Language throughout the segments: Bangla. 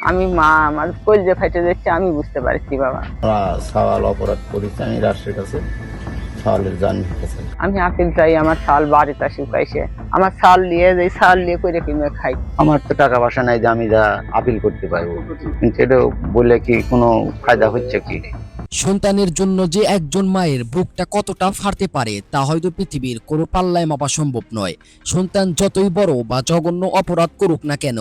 আমি মা আমার কলজে ফাইটে যাচ্ছে, আমি বুঝতে পারছি বাবা। সওয়াল অপরাধ করেছি আমি রাষ্ট্রের কাছে, সওয়ালের জান কাছে। আমি আপিল চাই, আমার চাল বাড়িতে শুকাইছে, আমার চাল নিয়ে যে চাল নিয়ে করে কিনে খাই। আমার তো টাকা পয়সা নাই যে আমি যা আপিল করতে পারবো, কিন্তু এটা বললে কি কোনো ফায়দা হচ্ছে কি? সন্তানের জন্য যে একজন মায়ের বুকটা কতটা ফাটতে পারে তা হয়তো পৃথিবীর কোনো পাল্লায় মাপা সম্ভব নয়। সন্তান যতই বড় বা জঘন্য অপরাধ করুক না কেন,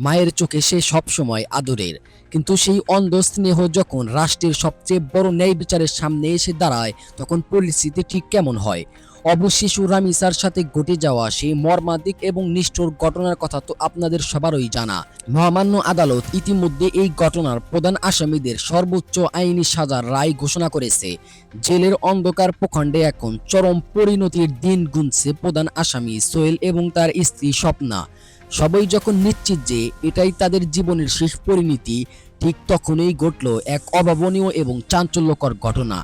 মায়ের চোখে সে সবসময় আদরের। কিন্তু সেই অন্ধ স্নেহ যখন রাষ্ট্রের সবচেয়ে বড় ন্যায় বিচারের সামনে এসে দাঁড়ায়, তখন পরিস্থিতি ঠিক কেমন হয়? অবশিশু রামিসার সাথে ঘটে যাওয়া সেই মর্মান্তিক এবং নিষ্ঠুর ঘটনার কথা তো আপনাদের সবারই জানা। মহামান্য আদালত ইতিমধ্যে এই ঘটনার প্রধান আসামিদের সর্বোচ্চ আইনি সাজার রায় ঘোষণা করেছে। জেলের অন্ধকার প্রখণ্ডে এখন চরম পরিণতির দিন গুনছে প্রধান আসামি সোহেল এবং তার স্ত্রী স্বপ্না। সবাই যখন নিশ্চিত যে এটাই তাদের জীবনের শেষ পরিণতি, ঠিক তখনই ঘটল এক অভাবনীয় এবং চাঞ্চল্যকর ঘটনা।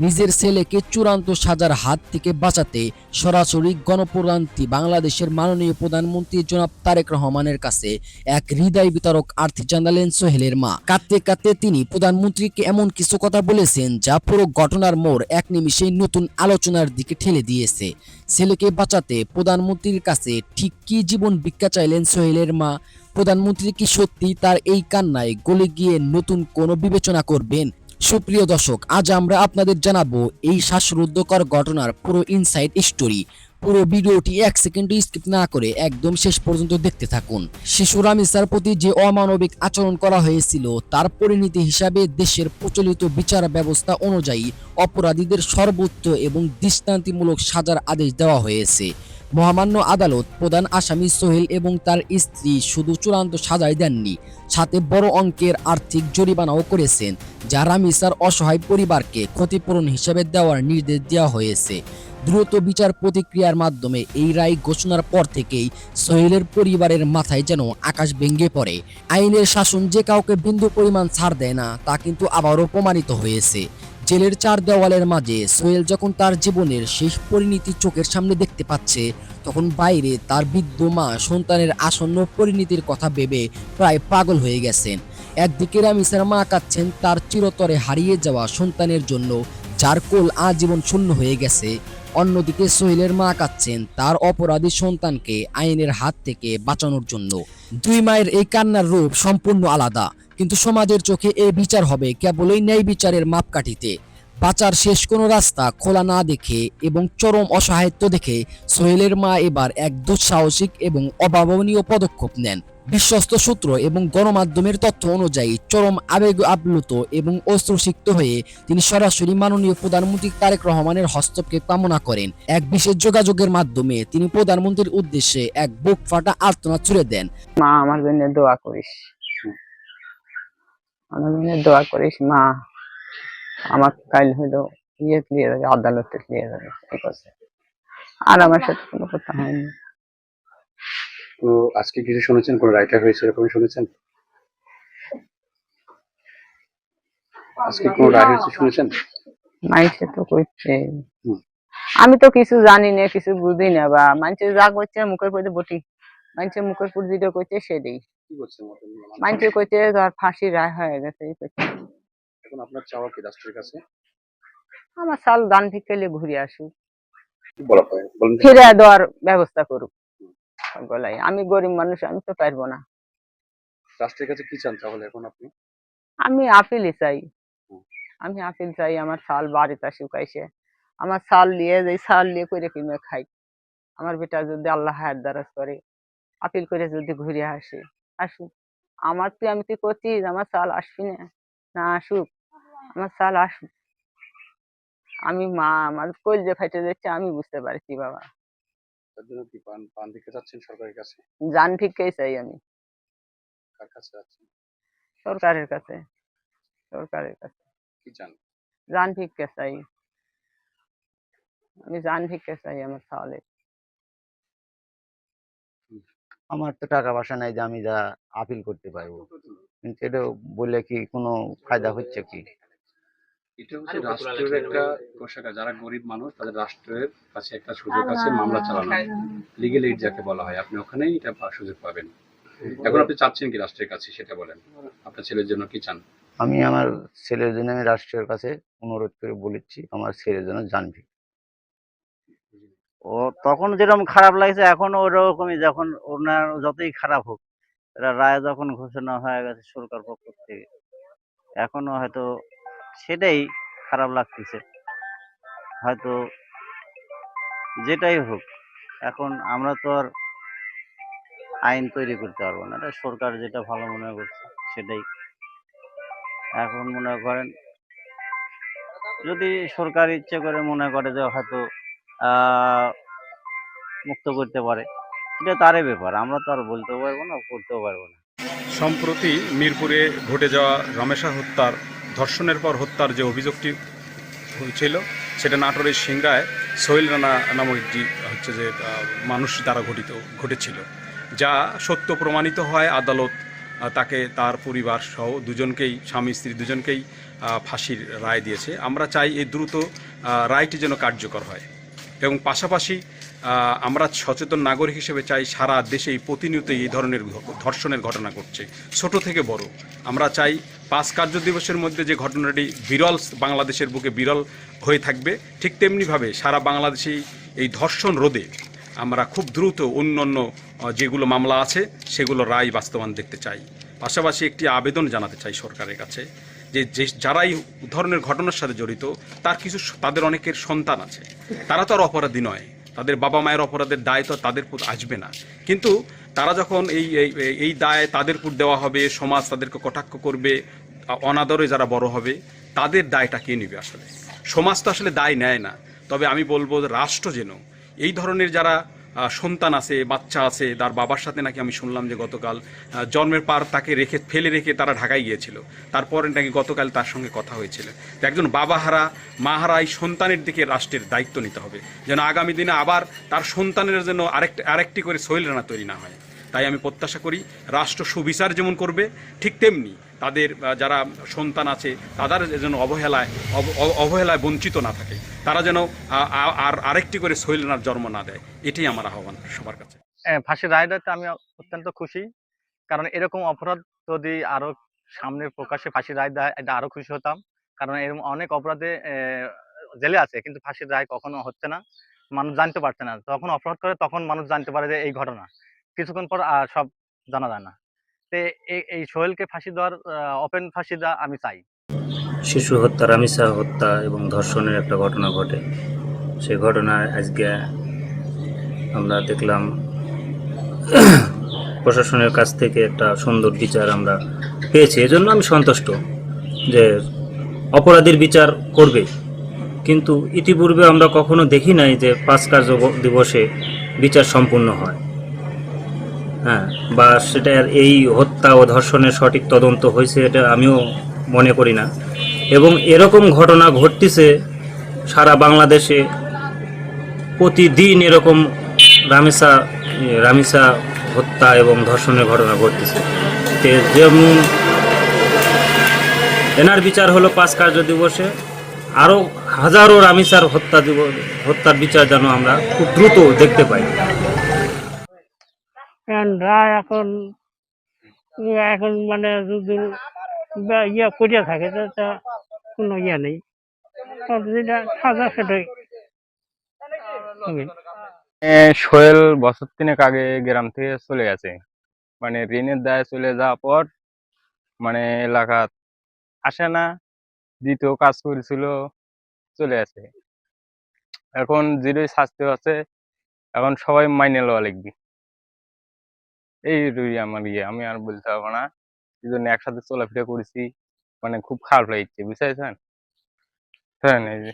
নিজের ছেলেকে চূড়ান্ত সাজার হাত থেকে বাঁচাতে সরাসরি গণপ্রজাতন্ত্রী বাংলাদেশের মাননীয় প্রধানমন্ত্রী জনাব তারেক রহমানের কাছে এক হৃদয় বিতরক আর্থী জানালেন সোহেলের মা। কাঁদতে কাঁদতে তিনি প্রধানমন্ত্রীকে এমন কিছু কথা বলেছেন যা পুরো ঘটনার মোড় এক নিমিষেই নতুন আলোচনার দিকে ঠেলে দিয়েছে। ছেলেকে বাঁচাতে প্রধানমন্ত্রীর কাছে ঠিক কি জীবন ভিক্ষা চাইলেন সোহেলের মা? প্রধানমন্ত্রী কি সত্যি তার এই কান্নায় গলে গিয়ে নতুন কোনো বিবেচনা করবেন? সুপ্রিয় দর্শক, আজ আমরা আপনাদের জানাবো এই শ্বাসরুদ্ধকর ঘটনার পুরো ইনসাইড স্টোরি। পুরো ভিডিওটি 1 সেকেন্ড স্কিপ না করে একদম শেষ পর্যন্ত দেখতে থাকুন। শিশু রামিসার প্রতি যে অমানবিক আচরণ করা হয়েছিল তার পরিণতি হিসাবে দেশের প্রচলিত বিচার ব্যবস্থা অনুযায়ী অপরাধীদের সর্বোচ্চ এবং দৃষ্টান্তিমূলক সাজার আদেশ দেওয়া হয়েছে। মহামান্য আদালত প্রধান আসামি সোহেল এবং তার স্ত্রী শুধু চূড়ান্ত সাজাই দেননি, সাথে বড় অঙ্কের আর্থিক জরিমানাও করেছেন, যা রামিসার অসহায় পরিবারকে ক্ষতিপূরণ হিসেবে দেওয়ার নির্দেশ দেওয়া হয়েছে। দ্রুত বিচার প্রতিক্রিয়ার মাধ্যমে এই রায় ঘোষণার পর থেকেই সোহেলের পরিবারের মাথায় যেন আকাশ ভেঙে পড়ে। আইনের শাসন যে কাউকে বিন্দু পরিমাণ ছাড় দেয় না, তা কিন্তু আবারও প্রমাণিত হয়েছে। জেলের চার দেওয়ালের মাঝে সোহেল যখন তার জীবনের শেষ পরিণতি চোখের সামনে দেখতে পাচ্ছে, তখন বাইরে তার বৃদ্ধ মা সন্তানের আসন্ন পরিণতির কথা ভেবে প্রায় পাগল হয়ে গেছেন। একদিকে রামিসার মা কাঁদছেন তার চিরতরে হারিয়ে যাওয়া সন্তানের জন্য, যার কোল আজীবন শূন্য হয়ে গেছে। অন্যদিকে সোহেলের মা কাঁদছেন তার অপরাধী সন্তানকে আইনের হাত থেকে বাঁচানোর জন্য। দুই মায়ের এই কান্নার রূপ সম্পূর্ণ আলাদা, কিন্তু সমাজের চোখে এই বিচার হবে কেবলই ন্যায় বিচারের মাপকাঠিতে। বাঁচার শেষ কোনো রাস্তা খোলা না দেখে এবং চরম অসহায়ত্ব দেখে সোহেলের মা এবার এক দুঃসাহসিক এবং অভাবনীয় পদক্ষেপ নেন। বিশ্বস্ত সূত্র এবং গণমাধ্যমের তথ্য অনুযায়ী চরম আবেগ আপ্লুত এবং অশ্রুসিক্ত হয়ে তিনি সরাসরি মাননীয় প্রধানমন্ত্রী তারেক রহমানের হস্তক্ষেপ কামনা করেন। এক বিশেষ যোগাযোগের মাধ্যমে তিনি প্রধানমন্ত্রীর উদ্দেশ্যে এক বুক ফাটা আর্তনাদ ছুড়ে দেন। মা আমার জন্য দোয়া করিস, আমার জন্য দোয়া করিস মা। আমার কাল হলো ইয়ে নিয়ে যাবে, আদালতে নিয়ে যাবে, ঠিক আছে। আর আমার সাথে কোনো কথা হয়নি। তো আজকে কিছু শুনেছেন, কোন রায়টা হয়েছে এরকম শুনেছেন? আজকে কোন রায় হয়েছে শুনেছেন? মাইসে তো করছে, হুম। আমি তো কিছু জানি না, কিছু বুঝি না, বা মানুষে যা করছে মুখের পরে বটি, মানুষের মুখের পর যেটা করছে সেটাই। কি করছে মতন মানুষে করছে ধর ফাঁসি রায় হয়ে গেছে, এই করছে। এখন আপনার চাওয়া কি রাষ্ট্রের কাছে? আমার সাল দান ভিক্ষালে ঘুরে আসুক, কি বলা হয় বলেন তো? ফিরে দেওয়ার ব্যবস্থা করুক। গলাই আমি গরিব মানুষ, আমি তো পারবো না। রাষ্ট্রের কাছে কি চান তাহলে এখন আপনি? আমি আপিলই চাই, হুম। আমি আপিল চাই, আমার চাল বাড়িতে শুকাইছে, আমার চাল নিয়ে যে চাল নিয়ে করে কিনে খাই। আমার বেটা যদি আল্লাহ হায়াত দারাজ করে, আপিল করে যদি ঘুরে আসে, আসুক। আমার তুই আমি তুই করছি আমার চাল আসবি না, না আসুক, আমার চাল আসুক। আমি মা আমার কলজে ফাইটে যাচ্ছে, আমি বুঝতে পারছি বাবা। তার জন্য কি পান পান দিতে চাচ্ছেন সরকারের কাছে? জান ভিক্ষাই চাই আমি, কার কাছে যাচ্ছেন? সরকারের কাছে, সরকারের কাছে কি চান? জান ভিক্ষা চাই, আমি জান ভিক্ষা চাই আমার চাওয়ালে। আমার তো টাকা পয়সা নাই যে আমি যা আপিল করতে পারবো, কিন্তু এটা বললে কি কোনো ফায়দা হচ্ছে কি? এটা হচ্ছে রাষ্ট্রের একটা কোষাগার, যারা গরিব মানুষ তাদের রাষ্ট্রের কাছে একটা সুযোগ আছে মামলা চালানো, লিগেল এইড যাকে বলা হয়, আপনি ওখানেই এটা সুযোগ পাবেন। এখন আপনি চাচ্ছেন কি রাষ্ট্রের কাছে সেটা বলেন, আপনার ছেলের জন্য কি চান? আমি আমার ছেলের জন্য আমি রাষ্ট্রের কাছে অনুরোধ করে বলেছি আমার ছেলের জন্য জানবি। ও তখন যেরকম খারাপ লাগছে এখন ওরকমই, যখন ওনার যতই খারাপ হোক, এটা রায় যখন ঘোষণা হয়ে গেছে সরকার পক্ষ থেকে, এখনো হয়তো সেটাই খারাপ লাগতেছে। হয়তো যেটাই হোক, এখন আমরা তো আর আইন তৈরি করতে পারবো না, এটা সরকার যেটা ভালো মনে করছে সেটাই। এখন মনে করেন যদি সরকার ইচ্ছে করে মনে করে যে হয়তো আহ মুক্ত করতে পারে, এটা তারই ব্যাপার, আমরা তো আর বলতেও পারবো না, করতেও পারবো না। সম্প্রতি মিরপুরে ঘটে যাওয়া রমেশা হত্যার, ধর্ষণের পর হত্যার যে অভিযোগটি হয়েছিল, সেটা নাটোরের সিংড়ায় সোহেল রানা নামক একটি হচ্ছে যে মানুষ দ্বারা ঘটেছিল, যা সত্য প্রমাণিত হয়। আদালত তাকে তার পরিবার সহ দুজনকেই, স্বামী স্ত্রী দুজনকেই ফাঁসির রায় দিয়েছে। আমরা চাই এই দ্রুত রায়টি যেন কার্যকর হয়, এবং পাশাপাশি আমরা সচেতন নাগরিক হিসেবে চাই, সারা দেশে প্রতিনিয়ত এই ধরনের ধর্ষণের ঘটনা ঘটছে, ছোট থেকে বড়। আমরা চাই 5 কার্য দিবসের মধ্যে যে ঘটনাটি বিরল, বাংলাদেশের বুকে বিরল হয়ে থাকবে, ঠিক তেমনিভাবে সারা বাংলাদেশেই এই ধর্ষণ রোধে আমরা খুব দ্রুত অন্যান্য যেগুলো মামলা আছে সেগুলো রায় বাস্তবায়ন দেখতে চাই। পাশাপাশি একটি আবেদন জানাতে চাই সরকারের কাছে, যে যারা এই ধরনের ঘটনার সাথে জড়িত, তাদের অনেকের সন্তান আছে, তারা তো আর অপরাধী নয়, তাদের বাবা মায়ের অপরাধের দায় তো তাদের উপর আসবে না। কিন্তু তারা যখন এই দায় তাদের উপর দেওয়া হবে, সমাজ তাদেরকে কটাক্ষ করবে, অনাদরে যারা বড় হবে, তাদের দায়টা কে নেবে? আসলে সমাজ তো আসলে দায় নেয় না। তবে আমি বলবো রাষ্ট্র যেন এই ধরনের যারা সন্তান আছে, বাচ্চা আছে, তার বাবার সাথে নাকি আমি শুনলাম যে গতকাল জন্মের পর তাকে ফেলে রেখে তারা ঢাকায় গিয়েছিল, তারপরে নাকি গতকাল তার সঙ্গে কথা হয়েছিল। একজন বাবাহারা, মাহারা এই সন্তানের দিকে রাষ্ট্রের দায়িত্ব নিতে হবে, যেন আগামী দিনে আবার তার সন্তানের জন্য আরেকটি করে সোহেল রানা তৈরি না হয়। তাই আমি প্রত্যাশা করি রাষ্ট্র সুবিচার যেমন করবে, ঠিক তেমনি তাদের যারা সন্তান আছে তাদের যেন অবহেলায় বঞ্চিত না থাকে, তারা যেন আরেকটি করে সোহেল রানার জন্ম না দেয়। এটাই আমার আহ্বান সবার কাছে। ফাঁসির রায়টাতে আমি অত্যন্ত খুশি, কারণ এরকম অপরাধ যদি আরো সামনে প্রকাশ্যে ফাঁসির রায় দেয়, এটা আরো খুশি হতাম। কারণ এরকম অনেক অপরাধে জেলে আছে, কিন্তু ফাঁসির রায় কখনো হচ্ছে না, মানুষ জানতে পারছে না। যখন অপরাধ করে তখন মানুষ জানতে পারে যে এই ঘটনা, কিছুক্ষণ পর আর সব জানা যায় না। তো এই সোহেলকে ফাঁসি দেওয়ার, ওপেন ফাঁসি দেওয়া আমি চাই। শিশু হত্যা, রামিসা হত্যা এবং ধর্ষণের একটা ঘটনা ঘটে। সেই ঘটনায় আজকে আমরা দেখলাম প্রশাসনের কাছ থেকে একটা সুন্দর বিচার আমরা পেয়েছি। এজন্য আমি সন্তুষ্ট যে অপরাধীর বিচার করবে। কিন্তু ইতিপূর্বে আমরা কখনো দেখি নাই যে 5 কার্য দিবসে বিচার সম্পূর্ণ হয়, হ্যাঁ, বা সেটার এই হত্যা ও ধর্ষণের সঠিক তদন্ত হয়েছে এটা আমিও মনে করি না। এবং এরকম ঘটনা ঘটতেছে সারা বাংলাদেশে, প্রতিদিন এরকম রামিসা হত্যা এবং ধর্ষণের ঘটনা ঘটতেছে। যেমন এনার বিচার হলো 5 কার্য দিবসে, আরও হাজারো রামিসার হত্যার বিচার যেন আমরা খুব দ্রুত দেখতে পাই। রায় এখন এখন মানে যদি ইয়ে করিয়া থাকে তা কোনো ইয়ে নেই, যেটা সাজা সেটাই হবে। সোহেল বছর 3 আগে গ্রাম থেকে চলে গেছে, মানে ঋণের দায়ে চলে যাওয়ার পর মানে এলাকা আসে না, দ্বিতীয় কাজ করেছিল, চলে আসে। এখন যেটাই শাস্তি আছে এখন সবাই মাইনে লওয়া লিখবি, এই আমার আমি আর বলতে পারবো না। এই জন্য একসাথে চলাফেরা করেছি, মানে খুব খারাপ লাগছে, বুঝতে পারছেন? এই যে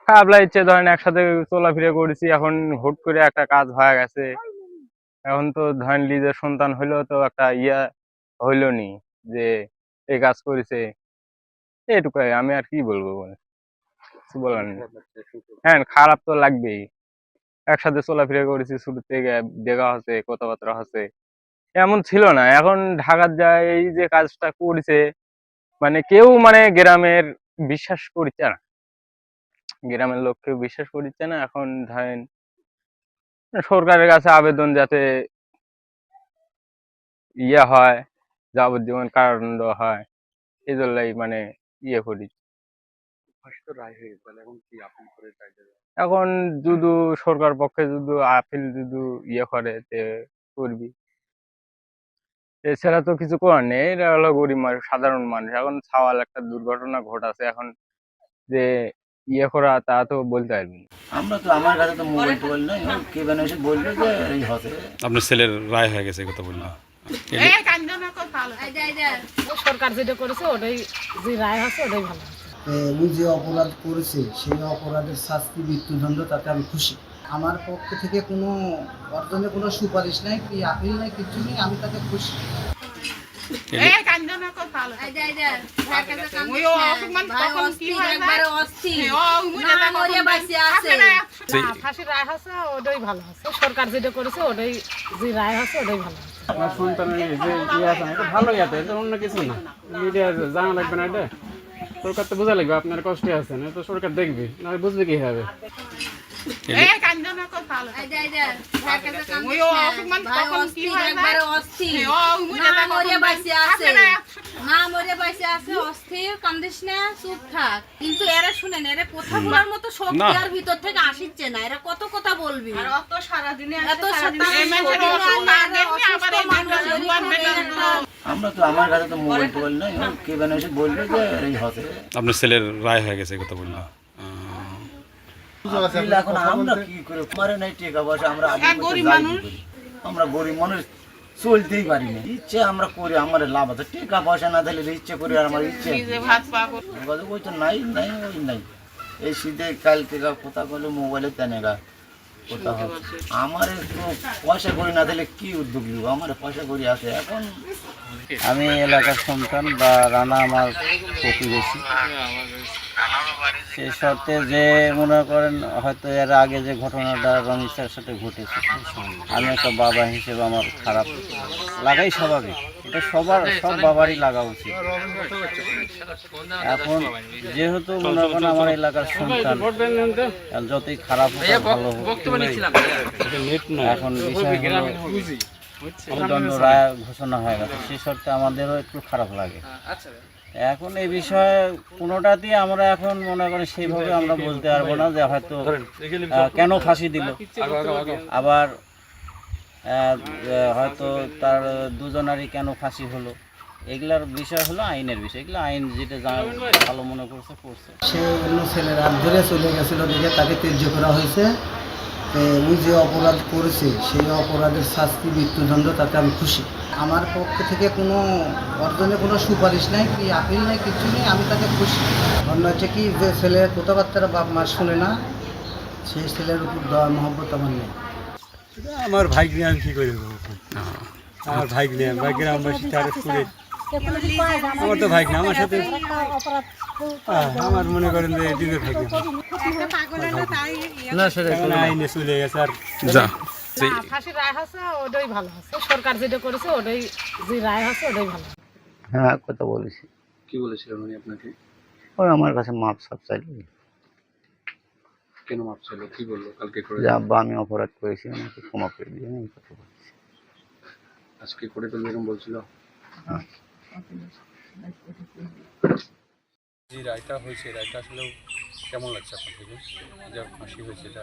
খারাপ লাগছে, ধরেন একসাথে চলাফেরা করেছি, এখন হুট করে একটা কাজ হয়ে গেছে। এখন তো ধরেন নিজের সন্তান হইলেও তো একটা হইলো নি যে এই কাজ করেছে, এইটুকুই। আমি আর কি বলবো, কিছু বলার নেই। হ্যাঁ, খারাপ তো লাগবেই। একসাথে চলাফেরা করেছি, শুরু থেকে দেখা হচ্ছে, কথাবার্তা হচ্ছে, এমন ছিল না। এখন ঢাকার যায় এই যে কাজটা করেছে, মানে কেউ মানে গ্রামের বিশ্বাস করছে না, গ্রামের লোক কেউ বিশ্বাস করছে না। এখন ধরেন সরকারের কাছে আবেদন যাতে ইয়ে হয়, যাবজ্জীবন কারাদণ্ড হয়, এই জন্যই মানে ইয়ে করি। ফাঁসি তো রায় হয়ে গেছে, তাহলে এখন কি আপিল করে চাইতে হবে? এখন যদি সরকার পক্ষে যদি আপিল যদি ইয়ে করে তে করবি, এছাড়া তো কিছু করার নেই। এরা হলো গরিব মানুষ, সাধারণ মানুষ। এখন ছাওয়াল একটা দুর্ঘটনা ঘটাছে, এখন যে ইয়ে করা তা তো বলতে পারবি না। আমরা তো আমার কাছে তো মোবাইল টোবাইল নাই, কে যেন এসে বললো যে এই হতে আপনার ছেলের রায় হয়ে গেছে, এই কথা বললাম। সরকার যেটা করেছে ওটাই, যে রায় আছে ওটাই ভালো। উনি যে অপরাধ করেছে সেই অপরাধের শাস্তি মৃত্যুদণ্ড, তাতে আমি খুশি। আমার পক্ষ থেকে কোনো অর্জনে কোনো সুপারিশ নাই, কি আপিল নাই, কিছু নেই, আমি তাতে খুশি। ফাঁসির রায় আছে ওটাই ভালো আছে, সরকার যেটা করেছে ওটাই, যে রায় আছে ওটাই ভালো। আপনার সন্তানের যে ইয়ে আছে এটা ভালোই আছে, এটা অন্য কিছু না। মিডিয়া জানা লাগবে না, এটা সরকার তো বোঝা লাগবে আপনার কষ্টে আছে, না তো সরকার দেখবে, না বুঝবে কি হবে। কিন্তু এরা শুনেন, এরা কথা বলার মতো শক্তি আর ভিতর থেকে আসিচ্ছে না। এরা কত কথা বলবি, আমরা তো আমার কাছে তো মোবাইল টোবাইল নাই, কে যেন এসে বললো যে এই হতে। আপনার ছেলের রায় হয়ে গেছে, এই কথা বললাম। এখন আমরা কি করে, মারে নাই টাকা পয়সা, আমরা আমরা গরিব মানুষ, চলতেই পারি না। ইচ্ছে আমরা করি, আমার লাভ আছে, টাকা পয়সা না দিলে ইচ্ছে করি, আর আমার ইচ্ছে ওই তো নাই নাই ওই নাই। এই শীতে কাল থেকে কোথা করলে মোবাইলে তেনেগা কোথা হবে। আমার একটু পয়সা করি না দিলে কি উদ্যোগ নিব, আমার পয়সা করি আছে। এখন আমি এলাকার সন্তান বা রানা আমার প্রতিবেশী, সে শর্তে যে মনে করেন হয়তো এর আগে যে ঘটনাটা রনিসার সাথে ঘটেছে, আমি একটা বাবা হিসেবে আমার খারাপ লাগাই স্বাভাবিক, এটা সব বাবারই লাগা উচিত। এখন যেহেতু মনে করেন আমার এলাকার সন্তান, যতই খারাপ হোক ভালো হোক, এখন বিষয় হলো মৃত্যুদণ্ড রায় ঘোষণা হয়ে গেছে, সে শর্তে আমাদেরও একটু খারাপ লাগে। এখন এই বিষয়ে কোনোটাতেই আমরা এখন মনে করি সেইভাবে আমরা বলতে পারবো না যে হয়তো কেন ফাঁসি দিল, আবার হয়তো তার দুজনারই কেন ফাঁসি হলো, এগুলার বিষয় হলো আইনের বিষয়। এগুলো আইন যেটা ভালো মনে করছে করছে। সে অন্য ছেলের হাত ধরে চলে গেছিলো, দেখে তাকে ত্যায্য করা হয়েছে। উনি যে অপরাধ করেছে সেই অপরাধের শাস্তি মৃত্যুদণ্ড, তাতে আমি খুশি। আমার পক্ষ থেকে কোনো অর্জনে কোনো সুপারিশ নাই, কি আপিল নাই, কিছু নেই, আমি তাতে খুশি। অন্য হচ্ছে কি, যে ছেলের কথাবার্তার বাপ মা শুনে না, সেই ছেলের উপর দয়া মহব্বত আমার নেই। আমার ভাই নিয়ে আমি কী করে দেবো, আমার ভাই নিয়ে ভাই গ্রামবাসী তার স্কুলে, আমার তো ভাই না, আমার সাথে আমার মনে করেন যে দিনের ভাই না, সেটা আইনে চলে গেছে। আর ফাঁসির রায় আছে ওটাই ভালো আছে, সরকার যেটা করেছে ওটাই, যে রায় আছে ওটাই ভালো। হ্যাঁ, কথা বলেছি। কি বলেছিলেন উনি আপনাকে? ওই আমার কাছে মাপ সাপ চাইলো। কেন মাপ চাইলো, কি বললো কালকে করে? যে আব্বা আমি অপরাধ করেছি, আমাকে ক্ষমা করে দিয়ে আমি কথা বলছি। আজকে করে ফেলবে এরকম বলছিল? হ্যাঁ। যে রায়টা হয়েছে, রায়টা আসলে কেমন লাগছে আপনার থেকে, যা ফাঁসি হয়েছে এটা?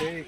এই